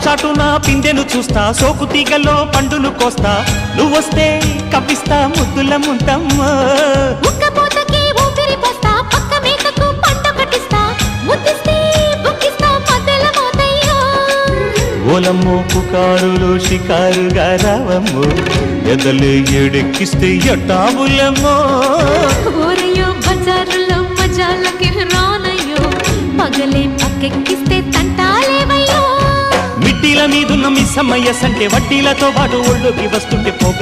చాటున పిందెను చూస్తా, సోకు తీగల్లో పండును కోస్తా, నువ్వొస్తే కప్పిస్తా ముద్దుల ముంతమ్మో. ఓలమ్మో పుకారులు షికారుగా రావమ్మో, ఎదలు ఏడెక్కిస్తే ఎట్టాబులమ్మో. ఓరయ్యో బజారులో మజాలకి రానయ్యో, పగలే పక్కెక్కిస్తే తంటాలేవయ్యో. మిట్టిల మీదున్న మిస్సమ్మయ్య సంటే వడ్డీలతో పాటు ఒళ్ళోకి వస్తుంటే పొగ